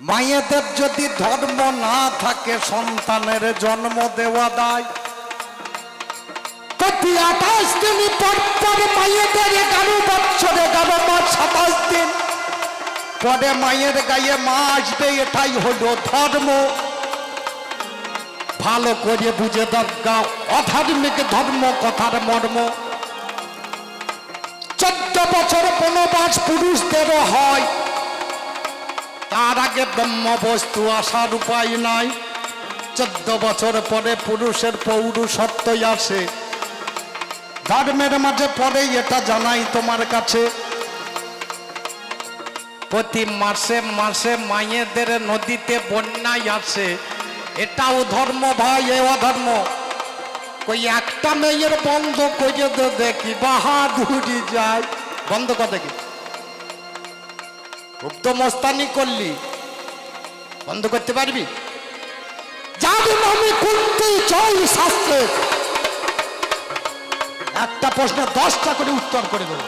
মায়েদের যদি ধর্ম না থাকে সন্তানের জন্ম দেওয়া দায়। প্রতি 28 দিন পর পর মায়েদের 11 বছর 11 মাস 27 দিন পরে মায়ের গায়ে মা আসবে, এটাই হলো ধর্ম। ভালো করে বুঝে দাও অধার্মিক ধর্ম কথার মর্ম। 14 বছর বনবাস পুরুষদেরও হয়, তার আগে ব্রহ্ম বস্তু আসার উপায় নাই। 14 বছর পরে পুরুষের পৌরুষত্বই আসে। ধর্মের মাঝে পরে এটা জানাই তোমার কাছে, প্রতি মাসে মাসে মায়েদের নদীতে বন্যায় আসে, এটাও ধর্ম ভাই, এ অধর্ম। কই একটা মেয়ের বন্ধ করে দে দেখি, বাহাদুরি যায়। বন্ধ কর দেখি, খুব তো মস্তানি করলি, বন্ধ করতে পারবি? যার নামে কুন্তি চাই শাস্ত্রে, একটা প্রশ্ন 10টা করে উত্তর করে দেব।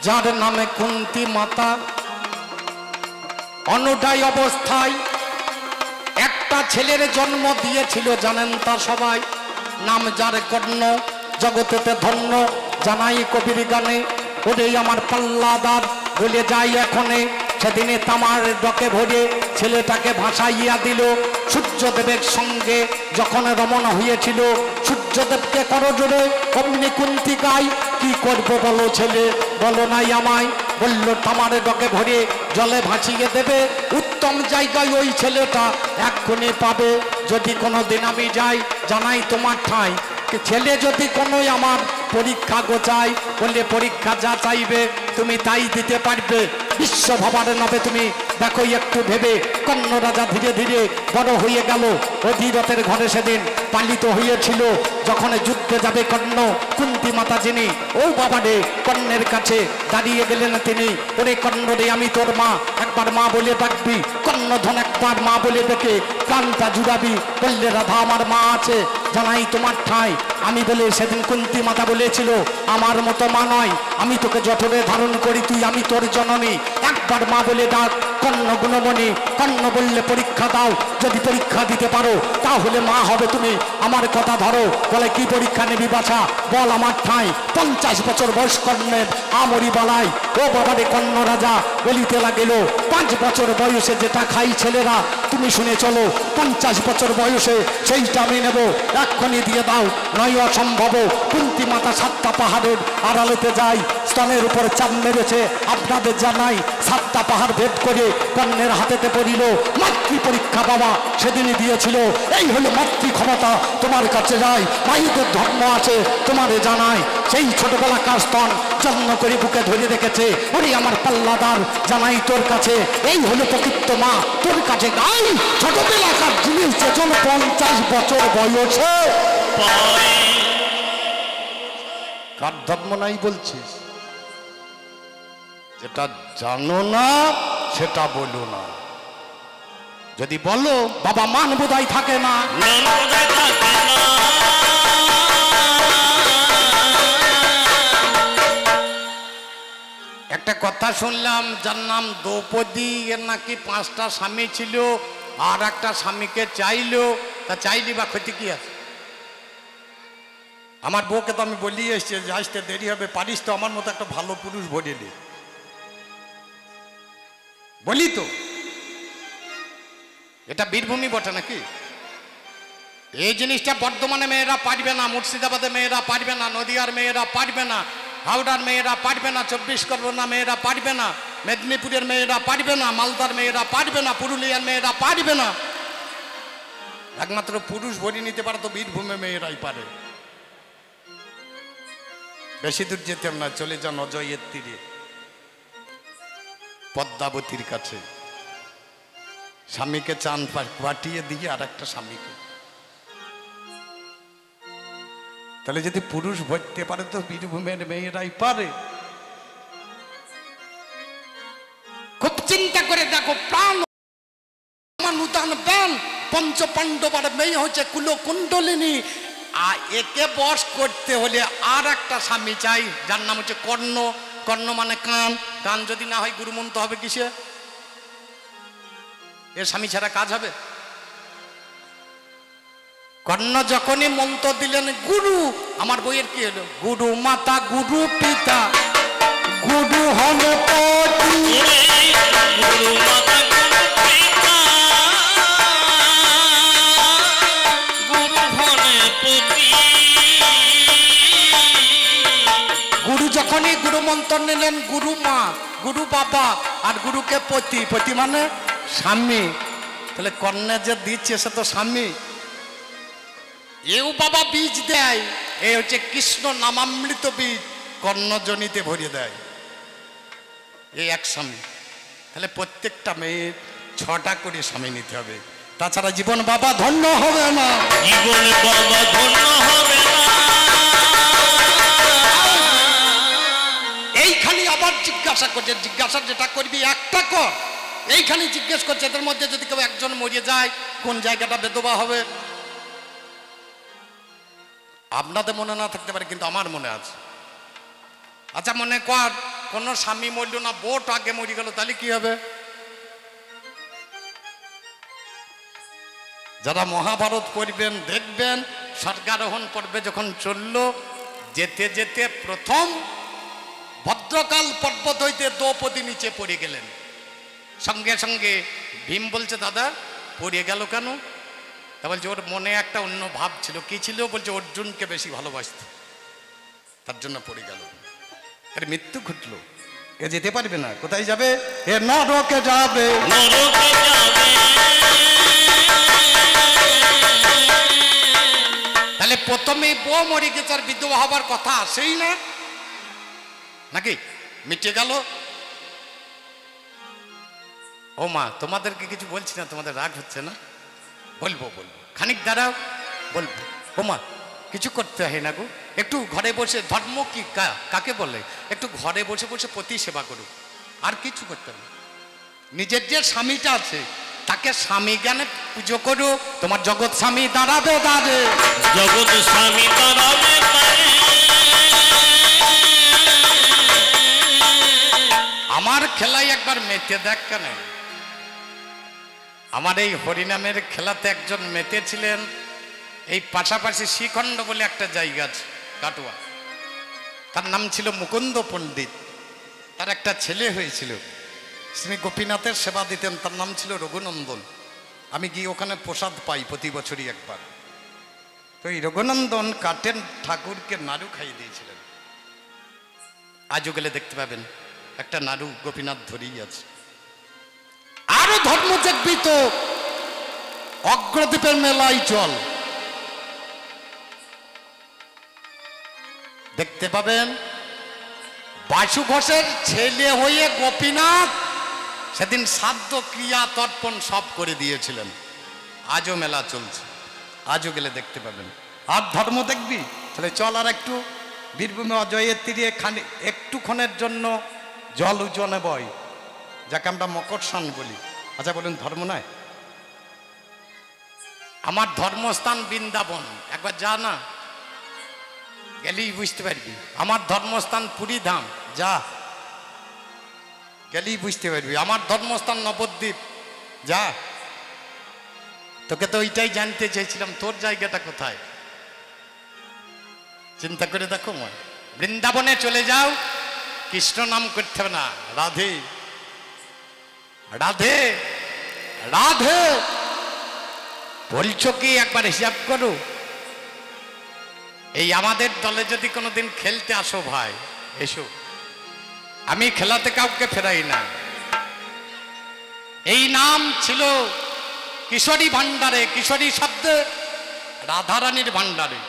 যার নামে কুন্তি মাতা অনুযায়ী অবস্থায় একটা ছেলের জন্ম দিয়েছিল, জানেন তা সবাই। নাম যার কর্ণ, জগতেতে ধন্য, জানাই কবির গানে। ওরে আমার পাল্লাদার বলে যাই এখনে, সেদিনে তামার ডকে ভরে ছেলেটাকে ভাসাইয়া দিল। সূর্যদেবের সঙ্গে যখন রমনা হয়েছিল, সূর্যদেবকে করজোরে অমনি কুন্তি গাই, কি করবো বলো ছেলে, বলো নাই আমায়। বলল তামার ডকে ভরে জলে ভাসিয়ে দেবে, উত্তম জায়গায় ওই ছেলেটা এক্ষুনি পাবে। যদি কোনো দিন আমি যাই, জানাই তোমার ঠাঁই, ছেলে যদি কোনো আমার পরীক্ষা গোচাই, বললে পরীক্ষা যা চাইবে তুমি তাই দিতে পারবে। বিশ্ব ভাবার নবে তুমি দেখো একটু ভেবে। কর্ণ রাজা ধীরে ধীরে বড় হয়ে গেল, অধীরথের ঘরে সেদিন পালিত হয়েছিল। যখন যুদ্ধে যাবে কর্ণ, কুন্তি মাতা যিনি, ও বাবারে কর্ণের কাছে দাঁড়িয়ে গেলেন তিনি। ওরে কর্ণ রে, আমি তোর মা, একবার মা বলে ডাকবি। কর্ণধন একবার মা বলে ডেকে প্রাণটা জুড়াবি। বললে রাধা আমার মা আছে, জানাই তোমার ঠাঁই। আমি বলে সেদিন কুন্তি মাতা বলেছিল, আমার মতো মা নয়, আমি তোকে জঠরে ধারণ করি, তুই আমি তোর জননী, একবার মা বলে ডাক। কর্ণ গুণমণি, কর্ণ বললে পরীক্ষা দাও, যদি পরীক্ষা দিতে পারো তাহলে মা হবে তুমি, আমার কথা ধরো। বলে কি পরীক্ষা নেবি বাছা, বল আমার ঠাঁই। 50 বছর বয়স কর্ণের আমরি বালাই। ও বাবারে কর্ণ রাজা বলিতে লাগিল, 5 বছর বয়সে যেটা খাই ছেলেরা, তুমি শুনে চলো, 50 বছর বয়সে সেইটা আমি নেব, এক্ষুনি দিয়ে দাও, নয় অসম্ভব। কুন্তি মাতা 7টা পাহাড়ের আড়ালেতে যায়, স্তনের উপর চাপ মেরেছে। আপনাদের জানাই 7টা পাহাড় ভেদ করে কর্ণের হাতেতে পড়িল। মাতৃ পরীক্ষা বাবা সেদিনই দিয়েছিল। এই হলো মাতৃ ক্ষমতা, তোমার কাছে যায়। মায়েদের ধর্ম আছে তোমারে জানাই, সেই ছোটবেলাকার স্তন জন্ম করে বুকে ধরে রেখেছে। ওরে আমার পাল্লাদার, জানাই তোর কাছে, এই হলো প্রকৃত মা, তোর কাছে গাই। ছোটবেলাকার জিনিস যেজন 50 বছর বয়সে, কার ধর্ম নাই বলছিস? যেটা জানো না সেটা বলো না। যদি বলো বাবা মান বোধহয় থাকে না, একটা কথা শুনলাম, যার নাম দ্রৌপদী, এর নাকি 5টা স্বামী ছিল, আর একটা স্বামীকে চাইলো। তা চাইলি বা ক্ষতি কি আছে? আমার বউকে তো আমি বলিয়ে এসছি যে আসতে দেরি হবে, পারিস তো আমার মতো একটা ভালো পুরুষ ভরিয়ে বলি তো। এটা বীরভূমি বটে নাকি? এই জিনিসটা বর্ধমানে মেয়েরা পারবে না, মুর্শিদাবাদে মেয়েরা পারবে না, নদিয়ার মেয়েরা পারবে না, হাওড়ার মেয়েরা পারবে না, 24 পরগনা মেয়েরা পারবে না, মেদিনীপুরের মেয়েরা পারবে না, মালদার মেয়েরা পারবে না, পুরুলিয়ার মেয়েরা পারবে না। একমাত্র পুরুষ ভরিয়ে নিতে পারে তো বীরভূমে মেয়েরাই পারে। বেশি দূর যেতে না, চলে যান অজয়ের তীরে, পদ্মাবতীর কাছে। স্বামীকে চান পাঠিয়ে দিয়ে আর একটা স্বামীকে, তাহলে যদি পুরুষ ভরতে পারে তো বীরভূমের মেয়েরাই পারে। খুব চিন্তা করে দেখো, প্রাণ নূতন প্রাণ পঞ্চ পাণ্ডবার মেয়ে হচ্ছে কুলকুণ্ডলিনী, আর একে বশ করতে হলে আর একটা স্বামী চাই, যার নাম হচ্ছে কর্ণ। কর্ণ মানে কান, কান যদি না হয় গুরুমন্ত হবে কিসে? এ স্বামী ছাড়া কাজ হবে? কর্ণ যখনই মন্ত্র দিলেন গুরু, আমার বইয়ের কি হলো, গুরু মাতা গুরু পিতা গুরু হন পতি, গুরু মাতা গুরু পিতা গুরু হনে পতি। গুরু যখনই গুরু মন্ত্র নিলেন, গুরু মা গুরু বাবা আর গুরুকে পতি, পতি মানে স্বামী। তাহলে কন্যা যে দিচ্ছে সে তো স্বামী। এও বাবা বীজ দেয়, এই হচ্ছে কৃষ্ণ নামামৃত বীজ, কর্ণজনিতে ভরিয়ে দেয় এই এক স্বামী। তাহলে প্রত্যেকটা মেয়ের 6টা করে স্বামী নিতে হবে, তাছাড়া জীবন বাবা ধন্য হবে না, জীবন বাবা ধন্য হবে না। এইখানে আবার জিজ্ঞাসা করছে, জিজ্ঞাসা যেটা করবি একটা কর, এইখানে জিজ্ঞেস করছে এদের মধ্যে যদি কেউ একজন মরে যায় কোন জায়গাটা বেদবা হবে? আপনাদের মনে না থাকতে পারে, কিন্তু আমার মনে আছে। আচ্ছা মনে কর কোন স্বামী মরল না, বোট আগে মরে গেল, তাহলে কি হবে? যারা মহাভারত পড়বেন দেখবেন, স্বর্গারোহণ পর্বে যখন চলল, যেতে যেতে প্রথম ভদ্রকাল পর্বত হইতে দ্রৌপদী নিচে পড়ে গেলেন। সঙ্গে সঙ্গে ভীম বলছে দাদা পড়ে গেল কেন? তা বলছে ওর মনে একটা অন্য ভাব ছিল। কি ছিল? বলছে অর্জুনকে বেশি ভালোবাসত, তার জন্য পড়ে গেল। এর মৃত্যু ঘটলো, এ যেতে পারবে না। কোথায় যাবে? এ নরকে যাবে, নরকে যাবে। তাহলে প্রথমেই বউ মরে গেছে, আর বিধবা হবার কথা আসেই না, নাকি? মিটে গেল। ও মা তোমাদেরকে কিছু বলছি না, তোমাদের রাগ হচ্ছে না? বলবো বলবো, খানিক দাঁড়াও বলবো। ও মা কিছু করতে হয় না গো, একটু ঘরে বসে, ধর্ম কি কাকে বলে, একটু ঘরে বসে বসে পতি সেবা করুক, আর কিছু করতে হবে। নিজের যে স্বামীটা আছে তাকে স্বামী জ্ঞানে পুজো করো, তোমার জগৎ স্বামী দাঁড়াবে দাঁড়ে, জগৎ স্বামী দাঁড়াবে দাঁড়ে। আমার খেলায় একবার মেতে দেখ কেন। আমার এই হরিনামের খেলাতে একজন মেতেছিলেন, এই পাশাপাশি শ্রীখণ্ড বলে একটা জায়গা আছে কাটোয়া, তার নাম ছিল মুকুন্দ পণ্ডিত। তার একটা ছেলে হয়েছিল, শ্রী গোপীনাথের সেবা দিতেন, তার নাম ছিল রঘুনন্দন। আমি গিয়ে ওখানে প্রসাদ পাই প্রতি বছরই একবার। তো এই রঘুনন্দন কাটেন ঠাকুরকে নাড়ু খাইয়ে দিয়েছিলেন। আজও গেলে দেখতে পাবেন একটা নাড়ু গোপীনাথ ধরেই আছে। আরো ধর্ম দেখবি তো অগ্রদ্বীপের মেলায় চল, দেখতে পাবেন বাসু ঘোষের ছেলে হয়ে গোপীনাথ সেদিন শ্রাদ্ধ ক্রিয়া তর্পণ সব করে দিয়েছিলেন। আজও মেলা চলছে, আজও গেলে দেখতে পাবেন। আর ধর্ম দেখবি? তাহলে চল আর একটু বীরভূমে অজয়ের তীরে একটুক্ষণের জন্য জল উজনে বয়, যাকে আমরা মকর স্নান বলি। আচ্ছা বলুন ধর্ম নয়? আমার ধর্মস্থান বৃন্দাবন, একবার যা না, গেলেই বুঝতে পারবি। আমার ধর্মস্থান পুরী ধাম, যা গেলেই বুঝতে পারবি। আমার ধর্মস্থান নবদ্বীপ, যা। তোকে তো ওইটাই জানতে চেয়েছিলাম, তোর জায়গাটা কোথায়? চিন্তা করে দেখো মা, বৃন্দাবনে চলে যাও, কৃষ্ণ নাম করতে হবে না, রাধে রাধে রাধে বলছো কি? একবার হিসাব করো। এই আমাদের দলে যদি কোনোদিন খেলতে আসো ভাই, এসো, আমি খেলাতে কাউকে ফেরাই না। এই নাম ছিল কিশোরী ভান্ডারে, কিশোরী শব্দে রাধারানীর ভান্ডারে।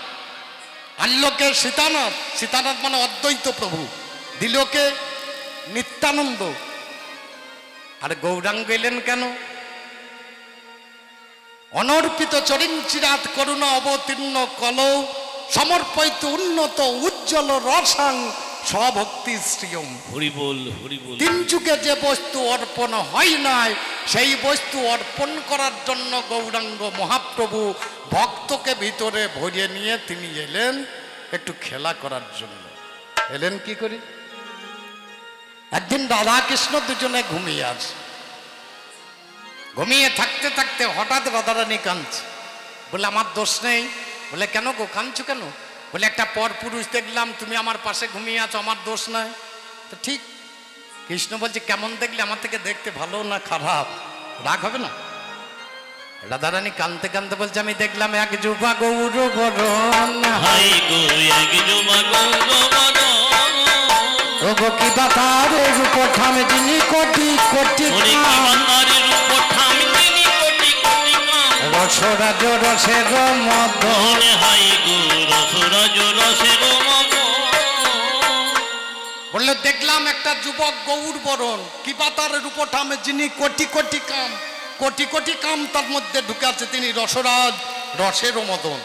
আনলোকে সীতানাথ, সীতানাথ মানে অদ্বৈত প্রভু, দিলোকে নিত্যানন্দ। আর গৌরাঙ্গ এলেন কেন? অনর্পিত চরিঞ্চিরাত করুণা অবতীর্ণ কলৌ সমর্পিত উন্নত উজ্জ্বল রসাং স্বভক্তি শ্রিয়ম। হরিবোল হরিবোল। তিন যুগে যে বস্তু অর্পণ হয় নাই, সেই বস্তু অর্পণ করার জন্য গৌরাঙ্গ মহাপ্রভু ভক্তকে ভিতরে ভরিয়ে নিয়ে তিনি এলেন একটু খেলা করার জন্য। এলেন কি করে? একদিন রাধা কৃষ্ণ দুজনে ঘুমিয়ে আছে, ঘুমিয়ে থাকতে থাকতে হঠাৎ রাধারানী কাঁদছে। বলে আমার দোষ নেই। বলে কেন গো কাঁদছো কেন? বলে একটা পর পুরুষ দেখলাম, তুমি আমার পাশে ঘুমিয়ে আছো, আমার দোষ নাই। তো ঠিক। কৃষ্ণ বলছে কেমন দেখলে? আমার থেকে দেখতে ভালো না খারাপ? রাগ হবে না? রাধারানী কাঁদতে কাঁদতে বলছে আমি দেখলাম এক যুবা গৌর বরণ। হাই গো এক যুবা গৌর বরণ। ও গো কি বাতার রূপ ঠামে যিনি কোটি কোটি ওরে কি বাতার রূপ ঠামে যিনি কোটি কোটি রসরাজ রসের মদন। হাই গো রসরাজ রসের মদন। বললো দেখলাম একটা যুবক গৌর বরণ, কি বাতার রূপ ঠামে যিনি কোটি কোটি কাম, কোটি কোটি কাম তার মধ্যে ঢুকে আছে, তিনি রসরাজ রসের মদন।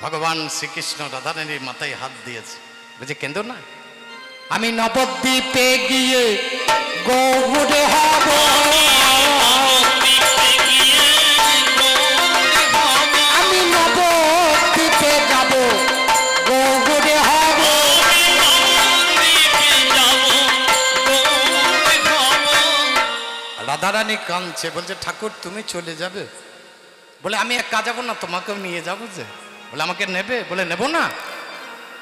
ভগবান শ্রীকৃষ্ণ রাধারানীর মাথায় হাত দিয়েছে। বুঝে কেন্দ্র না, আমি নবদ্বীপে গিয়ে গৌরে হব, আমি নবদ্বীপে যাব গৌরে হব। রাধারানী কাঁদছে, বলছে ঠাকুর তুমি চলে যাবে? বলে আমি একা যাবো না, তোমাকেও নিয়ে যাবো। যে বলে আমাকে নেবে? বলে নেব না।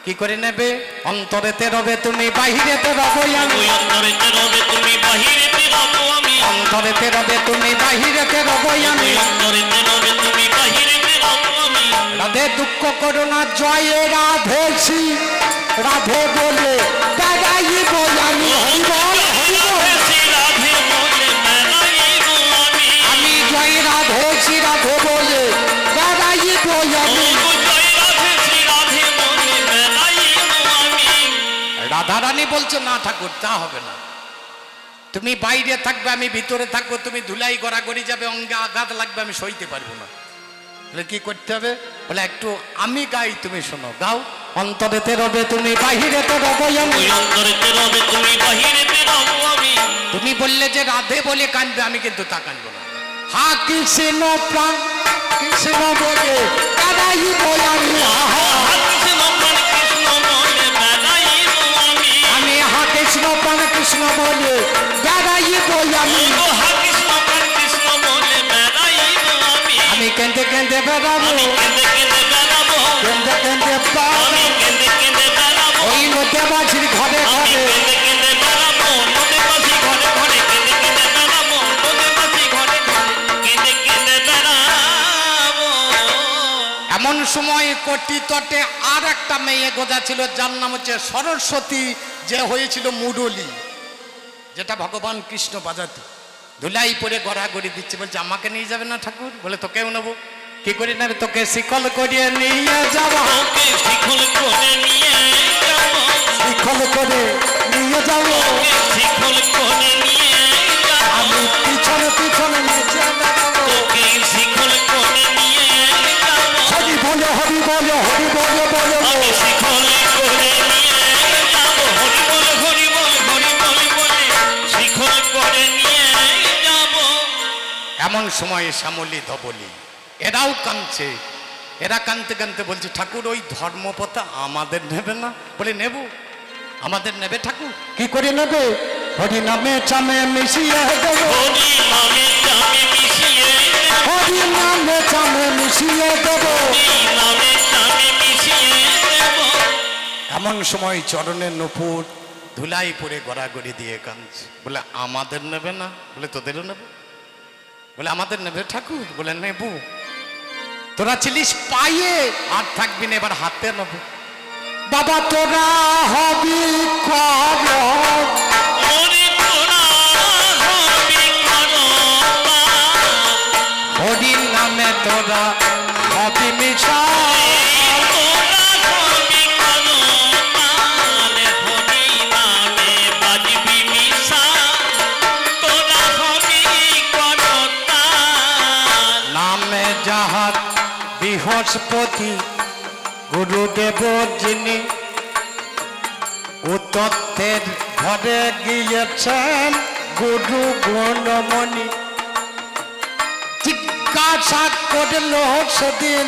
কি করে নেবে? অন্তরেতে রবে তুমি, বাহিরেতে রব আমি। অন্তরেতে রবে তুমি, বাহিরেতে রব আমি। অন্তরেতে রবে তুমি, বাহিরেতে রব আমি। অন্তরেতে রবে তুমি, বাহিরেতে রব আমি। রাধে দুঃখ করো না, জয় রাধে শ্রী রাধে বলে বেড়াইব আমি। আমি জয় রাধে শ্রী রাধে বলে বেড়াইব আমি। রাধারানী বলছে না ঠাকুর তা হবে না, তুমি বাইরে থাকবে আমি ভিতরে থাকবো, তুমি ধুলাই গড়াগড়ি যাবে, অঙ্গে আঘাত লাগবে, আমি সইতে পারবো না। বলে কি করতে হবে? বলে একটু আমি গাই, তুমি শোনো, গাও। অন্তরেতে রবে তুমি, বাহিরেতে রব আমি। অন্তরেতে রবে তুমি, বাহিরেতে রব আমি। তুমি বললে যে রাধে বলে কাঁদবে, আমি কিন্তু তা কাঁদবো না। হা কৃষ্ণ প্রাণ কৃষ্ণ বলে বেড়াইব আমি। আমি হা কৃষ্ণ প্রাণ কৃষ্ণ বলে বেড়াইব আমি। আমি কেঁদে কেঁদে বেড়াবো, কেঁদে কেঁদে বেড়াবো ওই নদে মাঝির ঘরে ঘরে। এমন সময় কোটি তটে আর একটা মেয়ে গোজা ছিল, যার নাম হচ্ছে সরস্বতী, যে হয়েছিল মুরলী, যেটা ভগবান কৃষ্ণ বাজাতে। ধুলাই পরে গড়াগড়ি দিচ্ছে, বলছে আমাকে নিয়ে যাবে না ঠাকুর? বলে তোকেও নেবো। কি করে নেবে? তোকে শিকল করিয়ে নিয়ে যাবো, শিকল করে নিয়ে যাবো, আমি পিছনে পিছনে নেচে বেড়াবো। হরি বলে হরি বলে হরি বলে বলে এমন সময় শ্যামলী ধবলী এরাও কাঁদছে। এরা কাঁদতে কাঁদতে বলছে ঠাকুর ওই ধর্মপথা আমাদের নেবে না? বলে নেব, আমাদের নেবে ঠাকুর। কি করে নেবে? হরি নামে চামে মিশিয়ে দেবো, হরি নামে চামে মিশিয়ে দেবো। এমন সময় চরণের নুপুর ধুলাই পরে গড়াগড়ি দিয়ে কাঁদছে। বলে আমাদের নেবে না? বলে তোদেরও নেবে। বলে আমাদের নেবে ঠাকুর? বলে নেব। তোরা ছিলিস পায়ে, আর থাকবি না, এবার হাতে নেব। বাবা তোরা হবি হরির নামে তোরা হবি মিশা, নামে যাহার বৃহস্পতি গুরুদেব যিনি, ও তথ্যের ঘরে গিয়েছেন গুরু গুণমণি। জিজ্ঞাসা করল সেদিন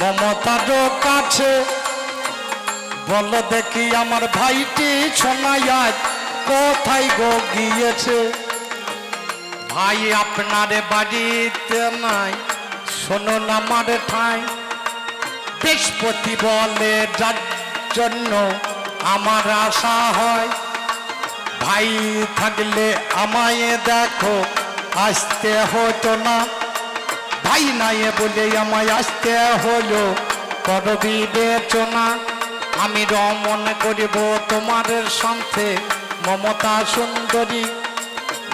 মমতার কাছে, বল দেখি আমার ভাইটি সোনাইয়াজ কোথায় গো গিয়েছে? ভাই আপনার বাড়িতে নাই, শোনুন আমার ঠাই। বৃহস্পতি বলে যার জন্য আমার আশা হয়, ভাই থাকলে আমায় দেখো আসতে হতো না। ভাই নাই বলে আমায় আসতে হলো, কর বিবেচনা। আমি রমন করিব তোমার সাথে মমতা সুন্দরী।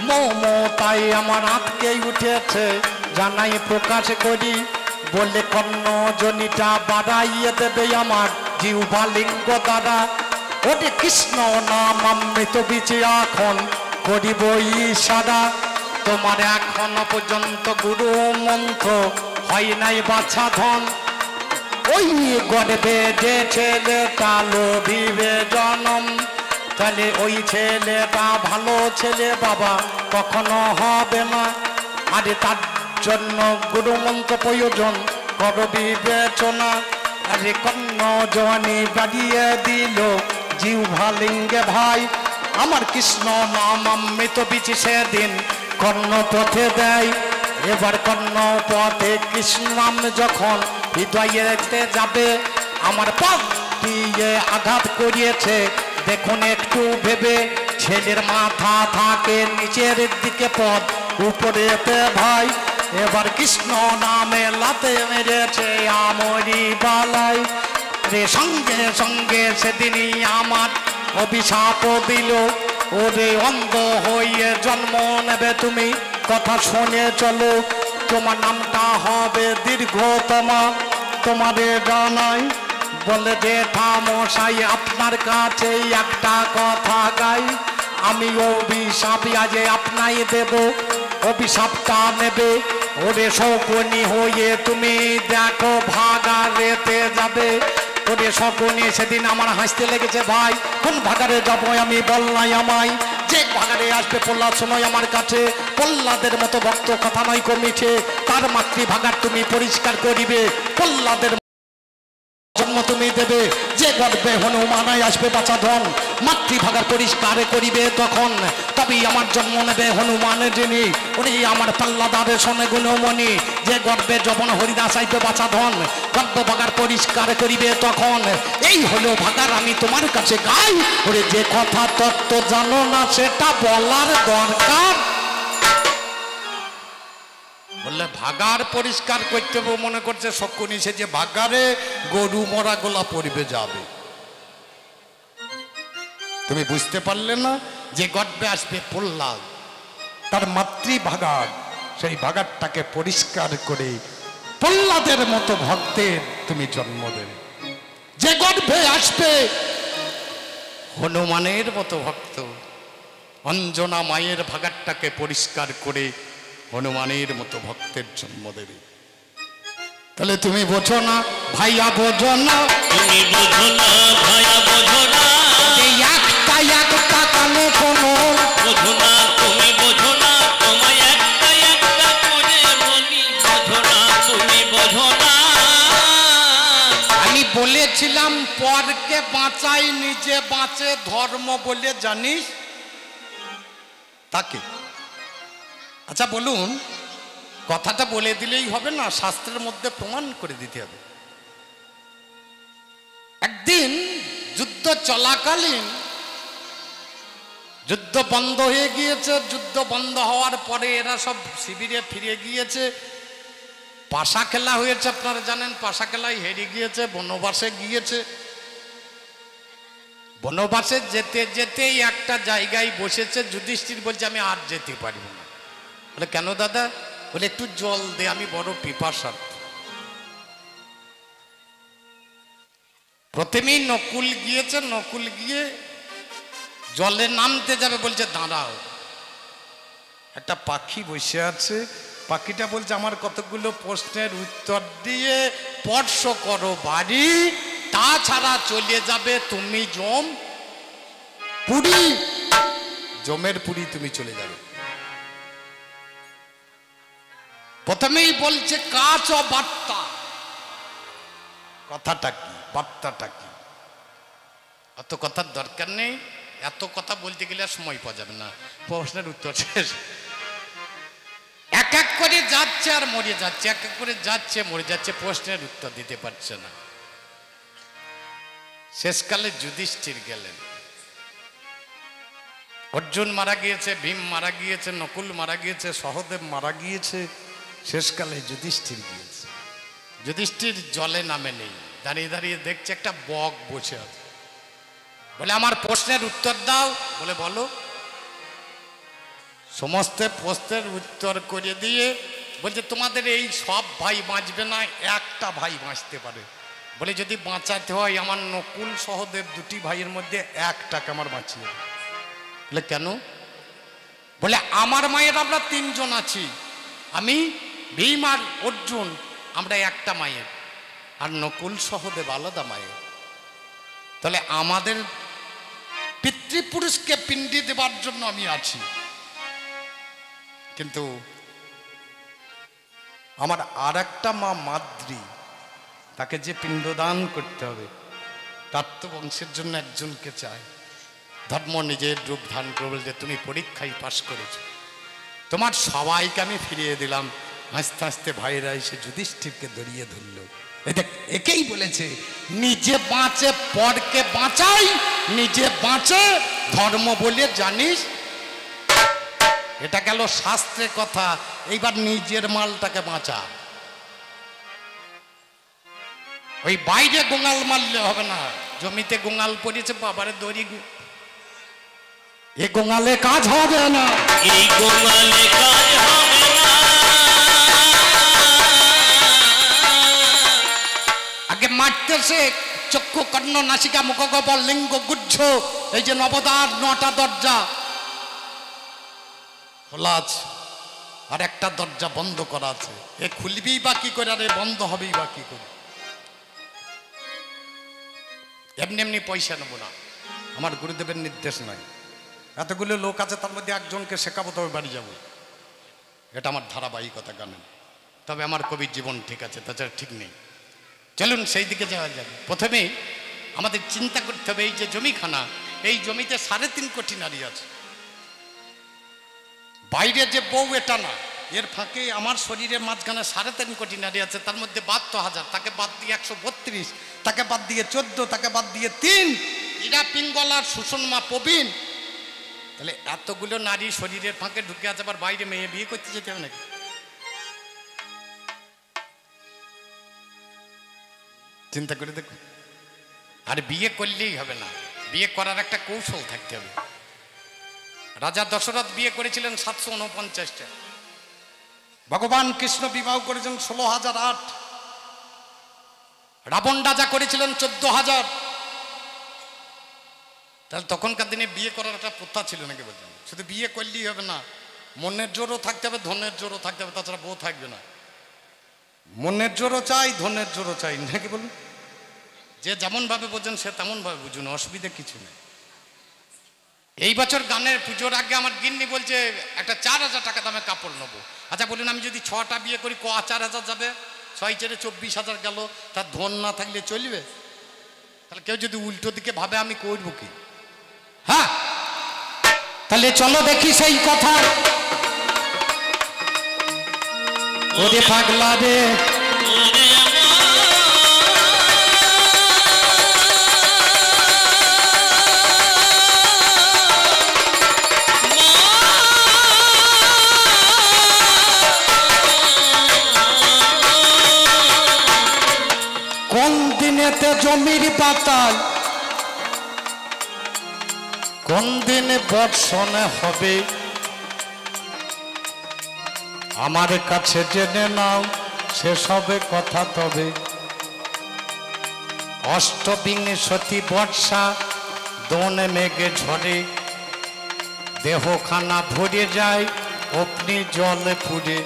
মমতাই আমার আঁতকে উঠেছে জানাই প্রকাশ করি। বলে কর্ণ জনিটা বাড়াইয়ে দেবে আমার জিহ্বা লিঙ্গ দ্বারা। ওরে কৃষ্ণ নাম অমৃত বীজে এখন করিব ইশারা। তোমার এখন পর্যন্ত গুরু মন্ত্র হয় নাই বাছা ধন। ওই গর্বে যে ছেলেটা লোভিবে জনম, তাহলে ওই ছেলেটা ভালো ছেলে বাবা কখনো হবে না। আরে তার জন্য গুরুমন্ত্র প্রয়োজন, কর বিবেচনা। আরে কর্ণ জনি বাড়িয়ে দিল জিহ্বা লিঙ্গে ভাই। আমার কৃষ্ণ নাম অমৃত বীজ সেদিন কর্ণ পথে দেয়। এবার কর্ণ পথে কৃষ্ণ নাম যখন হৃদয়েতে যাবে, আমার পথ দিয়ে আঘাত করিয়েছে দেখুন একটু ভেবে। ছেলের মাথা থাকে নিচের দিকে, পথ উপরেতে ভাই। এবার কৃষ্ণ নামে লাতে মেরেছে আমরি বালাই রে। সঙ্গে সঙ্গে সেদিনই আমার অভিশাপ দিল। ওরে অন্ধ হয়ে জন্ম নেবে তুমি, কথা শুনে চলো। তোমার নামটা হবে দীর্ঘতমা, তোমাদের জানাই। বলে যে ঠামশাই আপনার কাছে একটা কথা গাই। আমি অভিশাপ আজ আপনাই দেব, অভিশাপটা নেবে। ওরে শকুনি হয়ে তুমি দেখো ভাগাড়েতে যাবে। ওরে শকুনি সেদিন আমার হাসতে লেগেছে ভাই। কোন ভাগাড়ে যাবো আমি বল নাই আমায়। যে ভাগাড়ে আসবে প্রহ্লাদ সময় আমার কাছে, প্রহ্লাদের মতো ভক্ত কথা নয় কমিছে। তার মাতৃভাগার তুমি পরিষ্কার করিবে, প্রহ্লাদের জন্ম তুমি দেবে। যে গর্বে হনুমানায় আসবে বাছা ধন, মাতৃভাগার পরিষ্কার করিবে তখন। তবেই আমার জন্ম নেবে হনুমানের যিনি। উনি আমার পাল্লাদারের সনে গুণমণি। যে গর্বে যবন হরিদাস আসবে বাছা ধন, গর্ভভাগার পরিষ্কার করিবে তখন। এই হলো ভাগার আমি তোমার কাছে গাই। ওরে যে কথা তত্ত্ব জানো না সেটা বলার দরকার। বললে ভাগার পরিষ্কার করতে মনে করছে শকুনি, সে যে ভাগারে গরু মরা গোলা পরিবে যাবে। তুমি বুঝতে পারলে না? যে গর্বে আসবে প্রহ্লাদ, তার মাতৃভাগার, সেই ভাগারটাকে পরিষ্কার করে প্রহ্লাদের মতো ভক্তের তুমি জন্ম দেবে। যে গর্ভে আসবে হনুমানের মতো ভক্ত, অঞ্জনা মায়ের ভাগারটাকে পরিষ্কার করে হনুমানের মতো ভক্তের জন্ম দেবে। তাহলে তুমি বোঝো না ভাইয়া, বোঝো না, তুমি বোঝো না ভাইয়া, বোঝো না। একটা একটা কানে কোনো বোঝো না, তুমি বোঝো না, তোমায় একটা একটা করে বলি। বোঝো না, তুমি বোঝো না। আমি বলেছিলাম পরকে বাঁচাই নিজে বাঁচে ধর্ম বলে জানিস তাকে। আচ্ছা বলুন, কথাটা বলে দিলেই হবে না, শাস্ত্রের মধ্যে প্রমাণ করে দিতে হবে। একদিন যুদ্ধ চলাকালীন যুদ্ধ বন্ধ হয়ে গিয়েছে। যুদ্ধ বন্ধ হওয়ার পরে এরা সব শিবিরে ফিরে গিয়েছে। পাশা খেলা হয়েছে, আপনারা জানেন পাশা খেলায় হেরে গিয়েছে, বনবাসে গিয়েছে। বনবাসে যেতে যেতেই একটা জায়গায় বসেছে। যুধিষ্ঠির বলছে আমি আর যেতে পারব না। বলে কেন দাদা? বলে একটু জল দে, আমি বড় পিপাসা। প্রথমেই নকুল গিয়েছে, নকুল গিয়ে জলে নামতে যাবে, বলছে দাঁড়াও। একটা পাখি বসে আছে, পাখিটা বলছে আমার কতগুলো প্রশ্নের উত্তর দিয়ে স্পর্শ করো বাড়ি, তাছাড়া চলে যাবে তুমি জম পুরী, জমের পুরী তুমি চলে যাবে। প্রথমেই বলছে কাচ ও বার্তা। কথাটা কি, বার্তাটা কি? অত কথার দরকার নেই, এত কথা বলতে গেলে সময় পাওয়া যাবে না, প্রশ্নের উত্তর শেষ। এক এক করে যাচ্ছে আর মরে যাচ্ছে, এক এক করে যাচ্ছে মরে যাচ্ছে, প্রশ্নের উত্তর দিতে পারছে না। শেষকালে যুধিষ্ঠির গেলেন। অর্জুন মারা গিয়েছে, ভীম মারা গিয়েছে, নকুল মারা গিয়েছে, সহদেব মারা গিয়েছে, শেষকালে যুধিষ্ঠির গিয়েছে। যুধিষ্ঠির জলে নামে নেই, দাঁড়িয়ে দাঁড়িয়ে দেখছে একটা বক বসে আছে। বলে আমার প্রশ্নের উত্তর দাও। বলে বলো। সমস্ত প্রশ্নের উত্তর করে দিয়ে বলছে তোমাদের এই সব ভাই বাঁচবে না, একটা ভাই বাঁচতে পারে। বলে যদি বাঁচাতে হয় আমার নকুল সহদেব দুটি ভাইয়ের মধ্যে একটাকে আমার বাঁচিয়ে। বলে কেন? বলে আমার মায়ের আমরা তিনজন আছি, আমি, ভীম আর অর্জুন, আমরা একটা মায়ের, আর নকুল সহদেব আলাদা মায়ের। তাহলে আমাদের পিতৃপুরুষকে পিণ্ডি দেবার জন্য আমি আছি, কিন্তু আমার আর একটা মা মাদ্রী, তাকে যে পিণ্ডদান করতে হবে, তার তো বংশের জন্য একজনকে চাই। ধর্ম নিজের রূপ ধারণ করে বলছে তুমি পরীক্ষায় পাশ করেছো, তোমার সবাইকে আমি ফিরিয়ে দিলাম। আস্তে আস্তে ভাইরা এসে যুধিষ্ঠিরকে দড়িয়ে ধরল। একেই বলেছে নিজে বাঁচে পরকে বাঁচাই, নিজে বাঁচে ধর্ম বলে জানিস। এটা গেল শাস্ত্রের কথা। এইবার নিজের মালটাকে বাঁচা। ওই বাইরে গোঙাল মারলে হবে না। জমিতে গোঙাল পড়েছে, বাবারে দড়ি, এ গোঙালে কাজ হবে না, এই গোঙালে কাজ হবে না। আগে মারতে সে চক্ষু কর্ণ নাসিকা মুখ গহ্বর লিঙ্গ গুচ্ছ, এই যে নবদ্বার 9টা দরজা খোলা আছে আর একটা দরজা বন্ধ করা আছে। এ খুলবেই বা কি করে আর এ বন্ধ হবেই বা কি করে? এমনি এমনি পয়সা নেবো না, আমার গুরুদেবের নির্দেশ নাই। এতগুলো লোক আছে, তার মধ্যে একজনকে শেখাবো তবে বাড়ি যাবো, এটা আমার ধারাবাহিকতা গানের। তবে আমার কবির জীবন ঠিক আছে, তাছাড়া ঠিক নেই। চলুন সেই দিকে যাওয়া যাবে। প্রথমে আমাদের চিন্তা করতে হবে, এই যে জমিখানা, এই জমিতে 3.5 কোটি নারী আছে। বাইরে যে বউ এটা না, এর ফাঁকে আমার শরীরের মাঝখানে 3.5 কোটি নারী আছে। তার মধ্যে 72,000, তাকে বাদ দিয়ে 132, তাকে বাদ দিয়ে 14, তাকে বাদ দিয়ে 3, ইরা পিঙ্গলার সুষমা প্রবীণ। তাহলে এতগুলো নারী শরীরের ফাঁকে ঢুকে আছে, আবার বাইরে মেয়ে বিয়ে করতে যেতে হবে নাকি? চিন্তা করে দেখুন। আর বিয়ে করলেই হবে না, বিয়ে করার একটা কৌশল থাকতে হবে। রাজা দশরথ বিয়ে করেছিলেন 749টা, ভগবান কৃষ্ণ বিবাহ করেছেন 16,008, রাবণ রাজা করেছিলেন 14,000। তাহলে তখনকার দিনে বিয়ে করার একটা প্রথা ছিল নাকি? বলছেন শুধু বিয়ে করলেই হবে না, মনের জোরও থাকতে হবে, ধনের জোরও থাকতে হবে, তাছাড়া বউ থাকবে না। মনের জোরও চাই, ধনের জোরও চাই, নাকি বলুন? যে যেমন ভাবে বোঝেন সে তেমন ভাবে বুঝুন, অসুবিধা কিছু নেই। এই বছর গানের পুজোর আগে আমার গিন্নি বলছে একটা 4,000 টাকা দামে কাপড় নেবো। আচ্ছা বলুন, আমি যদি 6টা বিয়ে করি, 4,000 যাবে, 6 4 24,000 গেল। তার ধন না থাকলে চলবে? তাহলে কেউ যদি উল্টো দিকে ভাবে আমি করবো কি? হ্যাঁ, তাহলে চলো দেখি সেই কথা। ওরে পাগলা রে, কোন দিনেতে জমির পাতাল, কোন দিনে বর্ষণ হবে, আমার কাছে জেনে নাও সেসবে কথা। তবে অষ্টবিংশতি বর্ষা দোনে মেঘে ঝরে, দেহখানা ভরে যায় অগ্নি জলে পুড়ে।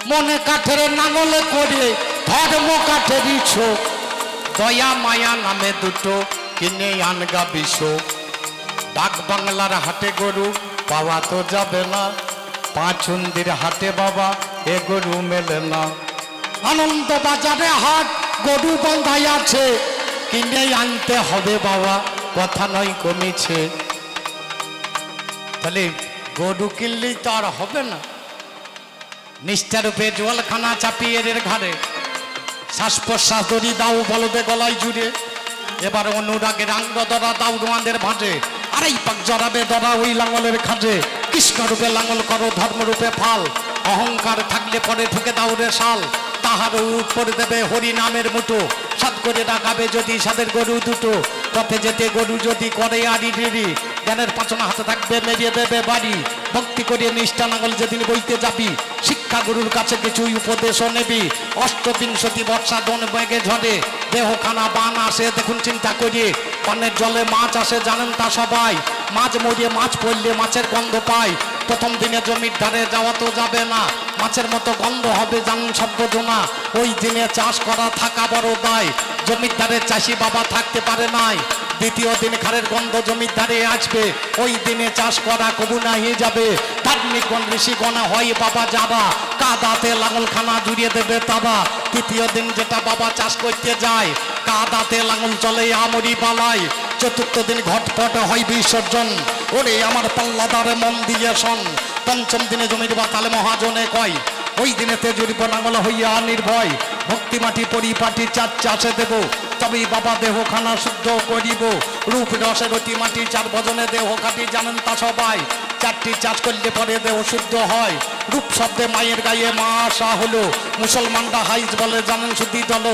মনে কাঠের নাঙলে করে ধর্ম কাঠের ইছো, দয়া মায়া নামে দুটো কিনে আনগা বিষ। ডাক বাংলার হাটে গরু পাওয়া তো যাবে না, পাঁচুন্দির হাটে বাবা এ গরু মেলে না। আনন্দ বাজারে হাট গরু বন্ধাই আছে, কিনে আনতে হবে বাবা, কথা নয় কমিছে। তাহলে গরু কিনলেই তো আর হবে না, নিষ্ঠারূপে জলখানা চাপিয়ে এর ঘাড়ে শ্বাস প্রশ্বাস দড়ি দাও বলবে গলায় জুড়ে। এবার অনুরাগের আঙ্গ দরা দাও রোয়াদের ভাঁজে, আর এই পাক জড়াবে দরা ওই লাঙলের খাজে। কৃষ্ণরূপে লাঙল করো ধর্মরূপে ফাল, অহংকার থাকলে পরে ঠুকে দাও রে শাল। তাহার উঠ করে দেবে হরি নামের মুঠো, সাত করে রাখাবে যদি সাদের গরু দুটো। পথে যেতে গরু যদি করে আড়ি ডিড়ি, জ্ঞানের পাচনা হাতে থাকবে মেরিয়ে দেবে বাড়ি। ভক্তি করিয়ে নিষ্ঠা নাঙল যেদিন বইতে যাবি, শিক্ষা গুরুর কাছে কিছুই উপদেশও নেবি। অষ্টবিংশতি বর্ষা দন বেগে ঝরে, দেহ খানা বান আসে দেখুন চিন্তা করিয়ে। পানের জলে মাছ আসে জানেন তা সবাই, মাছ মরিয়ে মাছ পড়লে মাছের গন্ধ পায়। প্রথম দিনে জমির ধারে যাওয়া তো যাবে না, মাছের মতো গন্ধ হবে জানেন সভ্যজনা। ওই দিনে চাষ করা থাকা বড় দায়, জমির ধারে চাষি বাবা থাকতে পারে নাই। দ্বিতীয় দিন খারের গন্ধ জমির ধারে আসবে, ওই দিনে চাষ করা কবু নাহি যাবে। ধার্মিক গণ ঋষিগণা হয় বাবা যারা, কাদাতে লাঙলখানা জুড়িয়ে দেবে তারা। তৃতীয় দিন যেটা বাবা চাষ করতে যায়, কাদাতে লাঙল চলে আমরি পালায়। চতুর্থ দিন ঘটপট হয় বিসর্জন, ওরে আমার পাল্লাদারে মন দিয়ে শোন। পঞ্চম দিনে জমির বাতালে মহাজনে কয়, ওই দিনেতে জুড়িব লাঙল হইয়া নির্ভয়। ভক্তি মাটি পরিপাটি চার চাষে দেব, তবেই বাবা দেহ খানা শুদ্ধ করিব। রূপ রসের অতি মাটি চার ভজনে দেহ কাটি জানেন তা সবাই। চারটি চাষ করলে পরে দেহ শুদ্ধ হয়। রূপ শব্দে মায়ের গায়ে মা আসা হলো, মুসলমানরা হাইজ বলে জানেন শুদ্ধি দল।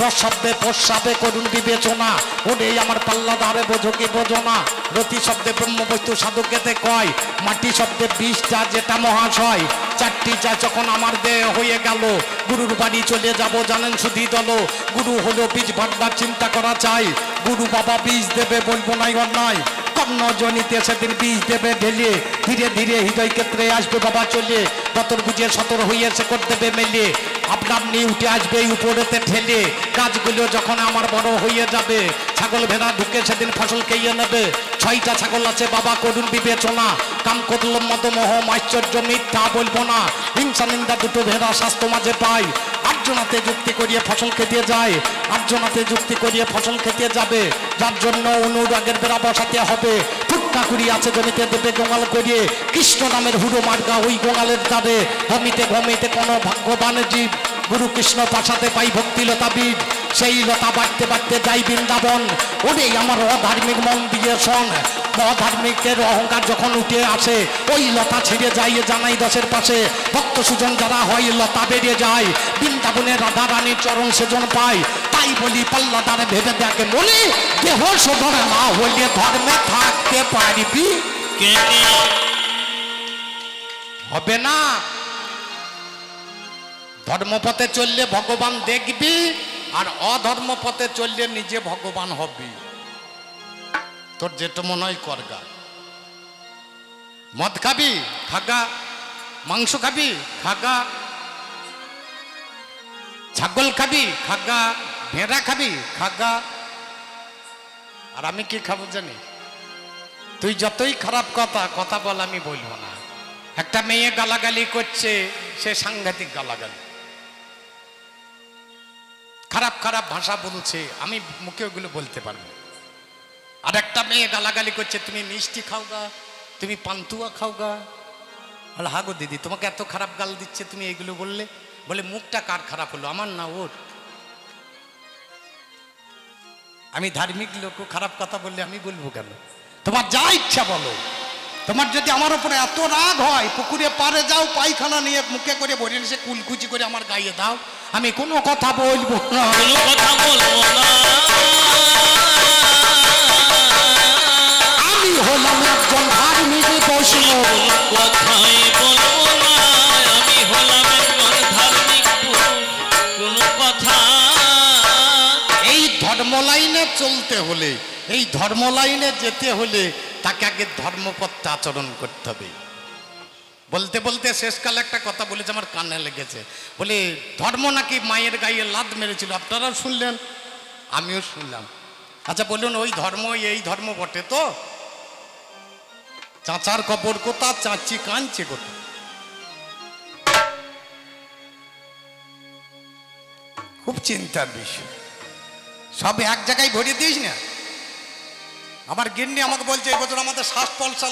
রস শব্দে প্রস্রাবে করুন বিবেচনা, ওরে আমার পাল্লা ধারে বোঝো কি বোঝো না। রতি শব্দে ব্রহ্মবস্তু সাধকেতে কয়, মাটি শব্দে বিষটা যেটা মহাশয়। চারটি চা যখন আমার দেহ হয়ে গেল, গুরুর বাড়ি চলে যাব জানেন শুদ্ধি দল। গুরু হলো বীজ ভাববার চিন্তা করা চাই, গুরু বাবা বীজ দেবে বলবো নাই অন্যায়। কর্ণজনিতে সেদিন বীজ দেবে ঢেলে, ধীরে ধীরে হৃদয় ক্ষেত্রে আসবে বাবা চলে। বতর বুঝে সতর হইয়ে সে করে দেবে মেলে, আপনা আপনি উঠে আসবে উপরেতে ঠেলে। গাছগুলো যখন আমার বড় হয়ে যাবে, ছাগল ভেড়া ঢুকে সেদিন ফসল খেয়ে নেবে। 6টা ছাগল আছে বাবা করুন বিবেচনা, কাম করলাম মত মোহ আশ্চর্য মিথ্যা বলবো না। হিংসা নিন্দা দুটো ভেড়া স্বাস্থ্য মাঝে পায়, আটজনাতে যুক্তি করিয়ে ফসল খেতে যায়। আটজনাতে যুক্তি করিয়ে ফসল খেতে যাবে, যার জন্য অনুরাগের বেড়া বসাতে হবে। ফুটকা কুড়ি আছে জমিতে দেবে গোঙাল করিয়ে, কৃষ্ণ নামের হুড়ো মার্গা ওই গোঙালের দ্বারে। ভমিতে ভমিতে কোনো ভাগ্যবান জীব, গুরু কৃষ্ণ পাশাতে পাই ভক্তিলতা বীজ। সেই লতা বাড়তে বাড়তে যাই বৃন্দাবন, ওরে আমার অধার্মিক মন দিয়ে শোন। অধার্মিকের অহংকার যখন উঠে আসে, ওই লতা ছেড়ে যাই জানাই দশের পাশে। ভক্ত সুজন যারা হয় লতা বেরিয়ে যায়, বৃন্দাবনে রাধা রানীর চরণ সেজন পায়। তাই বলি পাল্লা দ্বারে ভেবে দেখে বলি, দেহ শোধন না হইলে ধর্মে থাকতে পারবি হবে না। ধর্মপথে চললে ভগবান দেখবি, আর অধর্ম পথে চললে নিজে ভগবান হবি। তোর যেটা মনে হয় করগা। মদ খাবি খাগা, মাংস খাবি খাগা, ছাগল খাবি খাগা, ভেড়া খাবি খাগা। আর আমি কি খাবো জানি? তুই যতই খারাপ কথা বল, আমি বলবো না। একটা মেয়ে গালাগালি করছে, সে সাংঘাতিক গালাগালি, খারাপ খারাপ ভাষা বলছে, আমি মুখে ওগুলো বলতে পারবো। আর একটা মেয়ে গালাগালি করছে, তুমি মিষ্টি খাওগা, তুমি পান্তুয়া খাওগা। বলে হাগো দিদি, তোমাকে এত খারাপ গাল দিচ্ছে, তুমি এগুলো বললে? বলে মুখটা কার খারাপ হলো? আমার না ওর। আমি ধার্মিক লোক, খারাপ কথা বললে আমি বলবো কেন? তোমার যা ইচ্ছা বলো। তোমার যদি আমার উপরে এত রাগ হয়, পুকুরে পারে যাও, পায়খানা নিয়ে মুখে করে ভরে সে কুলকুচি করে আমার গায়ে দাও, আমি কোনো কথা বলবো না, কোনো কথা বলবো না। আমি হলাম একজন ধার্মিক বৈষ্ণব, কথাই বলবো না। আমি হলাম একজন ধার্মিক পুরুষ, কোনো কথা। এই ধর্ম লাইনে চলতে হলে, এই ধর্ম লাইনে যেতে হলে তাকে আগে ধর্মপথে আচরণ করতে হবে। বলতে বলতে শেষকালে একটা কথা বলেছে, আমার কানে লেগেছে। বলে ধর্ম নাকি মায়ের গায়ে লাদ মেরেছিল, আপনারাও শুনলেন, আমিও শুনলাম। আচ্ছা বলুন, ওই ধর্ম এই ধর্ম বটে তো? চাচার কবর কোথা, চাচি কাঁদছে কোথা? খুব চিন্তার বিষয়। সব এক জায়গায় ভরিয়ে দিস না। আমার গিন্নি আমাকে বলছে, এই বছর আমাদের শ্বাস পলসা